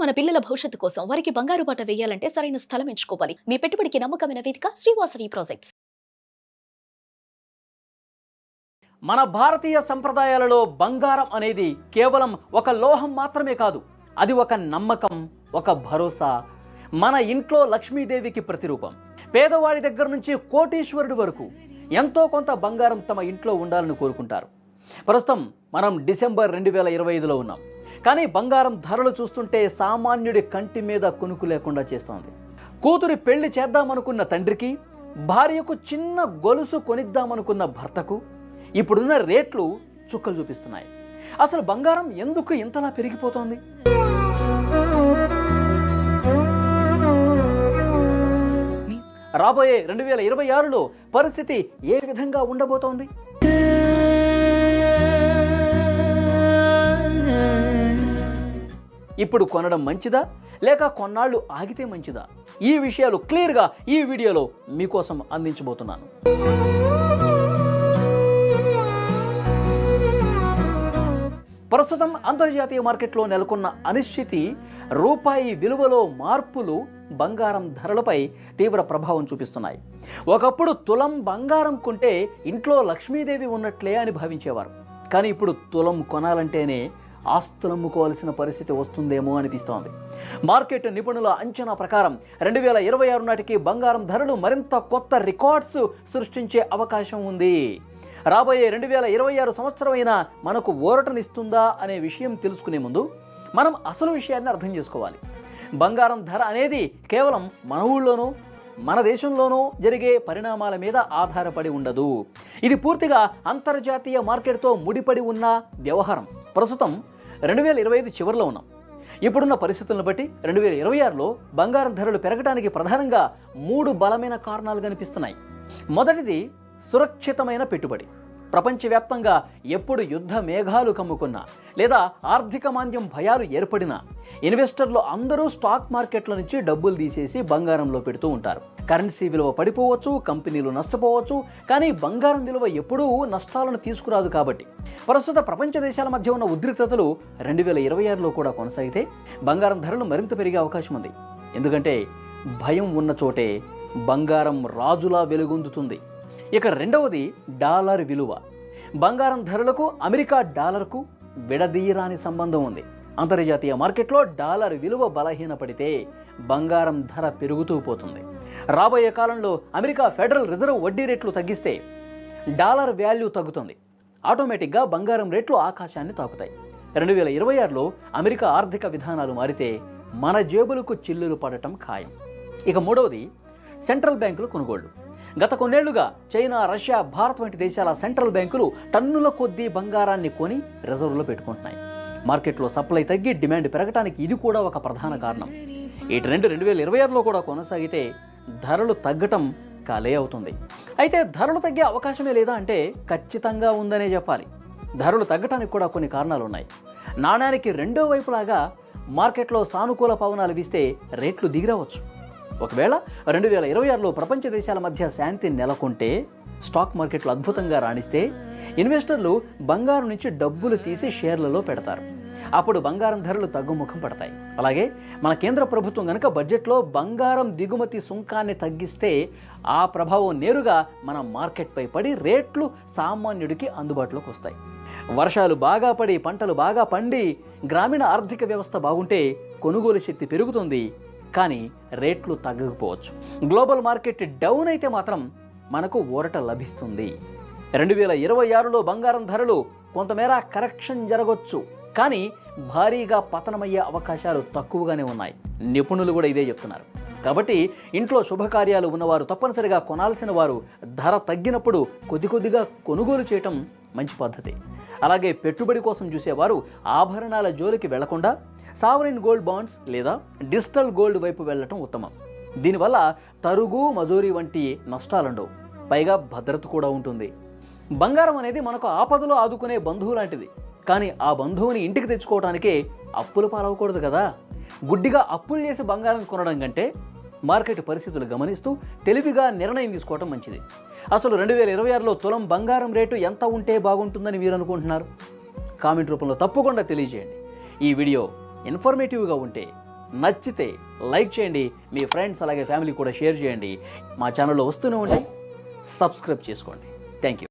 మన పిల్లల భవిష్యత్తు కోసం వారికి బంగారు బాట వేయాలంటే సరైన స్థలం ఎంచుకోవాలి. మీ పెట్టుబడికి నమ్మకమైన వేదిక శ్రీవాసవి ప్రాజెక్ట్స్. మన భారతీయ సంప్రదాయాలలో బంగారం అనేది కేవలం ఒక లోహం మాత్రమే కాదు, అది ఒక నమ్మకం, ఒక భరోసా, మన ఇంట్లో లక్ష్మీదేవికి ప్రతిరూపం. పేదవాడి దగ్గర నుంచి కోటీశ్వరుడి వరకు ఎంతో కొంత బంగారం తమ ఇంట్లో ఉండాలని కోరుకుంటారు. ప్రస్తుతం మనం డిసెంబర్ 2025లో ఉన్నాం. కానీ బంగారం ధరలు చూస్తుంటే సామాన్యుడి కంటి మీద కునుకు లేకుండా చేస్తోంది. కూతురి పెళ్లి చేద్దామనుకున్న తండ్రికి, భార్యకు చిన్న గొలుసు కొనిద్దామనుకున్న భర్తకు ఇప్పుడున్న రేట్లు చుక్కలు చూపిస్తున్నాయి. అసలు బంగారం ఎందుకు ఇంతలా పెరిగిపోతోంది? రాబోయే 2026లో పరిస్థితి ఏ విధంగా ఉండబోతోంది? ఇప్పుడు కొనడం మంచిదా లేక కొన్నాళ్ళు ఆగితే మంచిదా? ఈ విషయాలు క్లియర్గా ఈ వీడియోలో మీకోసం అందించబోతున్నాను. ప్రస్తుతం అంతర్జాతీయ మార్కెట్లో నెలకొన్న అనిశ్చితి, రూపాయి విలువలో మార్పులు బంగారం ధరలపై తీవ్ర ప్రభావం చూపిస్తున్నాయి. ఒకప్పుడు తులం బంగారం కొంటే ఇంట్లో లక్ష్మీదేవి ఉన్నట్లే అని భావించేవారు. కానీ ఇప్పుడు తులం కొనాలంటేనే ఆస్తులమ్ముకోవాల్సిన పరిస్థితి వస్తుందేమో అనిపిస్తోంది. మార్కెట్ నిపుణుల అంచనా ప్రకారం 2026 నాటికి బంగారం ధరలు మరింత కొత్త రికార్డ్స్ సృష్టించే అవకాశం ఉంది. రాబోయే 2026 సంవత్సరం అయినా మనకు ఊరటనిస్తుందా అనే విషయం తెలుసుకునే ముందు మనం అసలు విషయాన్ని అర్థం చేసుకోవాలి. బంగారం ధర అనేది కేవలం మన ఊళ్ళోనూ మన దేశంలోనూ జరిగే పరిణామాల మీద ఆధారపడి ఉండదు. ఇది పూర్తిగా అంతర్జాతీయ మార్కెట్తో ముడిపడి ఉన్న వ్యవహారం. ప్రస్తుతం 2025 చివరిలో ఉన్నాం. ఇప్పుడున్న పరిస్థితులను బట్టి 2026లో బంగారం ధరలు పెరగడానికి ప్రధానంగా 3 బలమైన కారణాలు కనిపిస్తున్నాయి. మొదటిది సురక్షితమైన పెట్టుబడి. ప్రపంచవ్యాప్తంగా ఎప్పుడు యుద్ధ మేఘాలు కమ్ముకున్నా లేదా ఆర్థిక మాంద్యం భయాలు ఏర్పడినా ఇన్వెస్టర్లు అందరూ స్టాక్ మార్కెట్ల నుంచి డబ్బులు తీసేసి బంగారంలో పెడుతూ ఉంటారు. కరెన్సీ విలువ పడిపోవచ్చు, కంపెనీలు నష్టపోవచ్చు, కానీ బంగారం విలువ ఎప్పుడూ నష్టాలను తీసుకురాదు. కాబట్టి ప్రస్తుత ప్రపంచ దేశాల మధ్య ఉన్న ఉద్రిక్తతలు 2026లో కూడా కొనసాగితే బంగారం ధరలు మరింత పెరిగే అవకాశం ఉంది. ఎందుకంటే భయం ఉన్న చోటే బంగారం రాజులా వెలుగొందుతుంది. ఇక రెండవది డాలర్ విలువ. బంగారం ధరలకు అమెరికా డాలర్కు విడదీయరాని సంబంధం ఉంది. అంతర్జాతీయ మార్కెట్లో డాలర్ విలువ బలహీనపడితే బంగారం ధర పెరుగుతూ పోతుంది. రాబోయే కాలంలో అమెరికా ఫెడరల్ రిజర్వ్ వడ్డీ రేట్లు తగ్గిస్తే డాలర్ వాల్యూ తగ్గుతుంది. ఆటోమేటిక్గా బంగారం రేట్లు ఆకాశాన్ని తాకుతాయి. 2026లో అమెరికా ఆర్థిక విధానాలు మారితే మన జేబులకు చిల్లులు పడటం ఖాయం. ఇక మూడవది సెంట్రల్ బ్యాంకుల కొనుగోళ్లు. గత కొన్నేళ్లుగా చైనా, రష్యా, భారత్ వంటి దేశాల సెంట్రల్ బ్యాంకులు టన్నుల కొద్దీ బంగారాన్ని కొని రిజర్వులో పెట్టుకుంటున్నాయి. మార్కెట్లో సప్లై తగ్గి డిమాండ్ పెరగడానికి ఇది కూడా ఒక ప్రధాన కారణం. ఈ ట్రెండ్ 2026లో కూడా కొనసాగితే ధరలు తగ్గటం ఖాళీ అవుతుంది. అయితే ధరలు తగ్గే అవకాశమే లేదా అంటే ఖచ్చితంగా ఉందనే చెప్పాలి. ధరలు తగ్గటానికి కూడా కొన్ని కారణాలు ఉన్నాయి. నాణ్యానికి రెండో వైపులాగా మార్కెట్లో సానుకూల పవనాలు వీస్తే రేట్లు దిగిరావచ్చు. ఒకవేళ 2026లో ప్రపంచ దేశాల మధ్య శాంతి నెలకొంటే, స్టాక్ మార్కెట్లు అద్భుతంగా రాణిస్తే ఇన్వెస్టర్లు బంగారం నుంచి డబ్బులు తీసి షేర్లలో పెడతారు. అప్పుడు బంగారం ధరలు తగ్గుముఖం పడతాయి. అలాగే మన కేంద్ర ప్రభుత్వం కనుక బడ్జెట్లో బంగారం దిగుమతి సుంకాన్ని తగ్గిస్తే ఆ ప్రభావం నేరుగా మన మార్కెట్పై పడి రేట్లు సామాన్యుడికి అందుబాటులోకి వస్తాయి. వర్షాలు బాగా పడి పంటలు బాగా పండి గ్రామీణ ఆర్థిక వ్యవస్థ బాగుంటే కొనుగోలు శక్తి పెరుగుతుంది, కానీ రేట్లు తగ్గకపోవచ్చు. గ్లోబల్ మార్కెట్ డౌన్ అయితే మాత్రం మనకు ఊరట లభిస్తుంది. 2026లో బంగారం ధరలు కొంతమేర కరెక్షన్ జరగవచ్చు, కానీ భారీగా పతనమయ్యే అవకాశాలు తక్కువగానే ఉన్నాయి. నిపుణులు కూడా ఇదే చెప్తున్నారు. కాబట్టి ఇంట్లో శుభకార్యాలు ఉన్నవారు తప్పనిసరిగా కొనాల్సిన వారు ధర తగ్గినప్పుడు కొద్ది కొద్దిగా కొనుగోలు చేయటం మంచి పద్ధతి. అలాగే పెట్టుబడి కోసం చూసేవారు ఆభరణాల జోలికి వెళ్లకుండా సావరిన్ గోల్డ్ బాండ్స్ లేదా డిజిటల్ గోల్డ్ వైపు వెళ్ళటం ఉత్తమం. దీనివల్ల తరుగు, మజూరీ వంటి నష్టాలుండవు, పైగా భద్రత కూడా ఉంటుంది. బంగారం అనేది మనకు ఆపదలో ఆదుకునే బంధువు లాంటిది. కానీ ఆ బంధువుని ఇంటికి తెచ్చుకోవడానికే అప్పులు పాలవకూడదు కదా. గుడ్డిగా అప్పులు చేసి బంగారం కొనడం కంటే మార్కెట్ పరిస్థితులు గమనిస్తూ తెలివిగా నిర్ణయం తీసుకోవడం మంచిది. అసలు 2026లో తులం బంగారం రేటు ఎంత ఉంటే బాగుంటుందని మీరు అనుకుంటున్నారు? కామెంట్ రూపంలో తప్పకుండా తెలియజేయండి. ఈ వీడియో ఇన్ఫర్మేటివ్గా ఉంటే నచ్చితే లైక్ చేయండి, మీ ఫ్రెండ్స్ అలాగే ఫ్యామిలీ కూడా షేర్ చేయండి. మా ఛానల్లో వస్తూనే ఉండి సబ్స్క్రైబ్ చేసుకోండి. Thank you.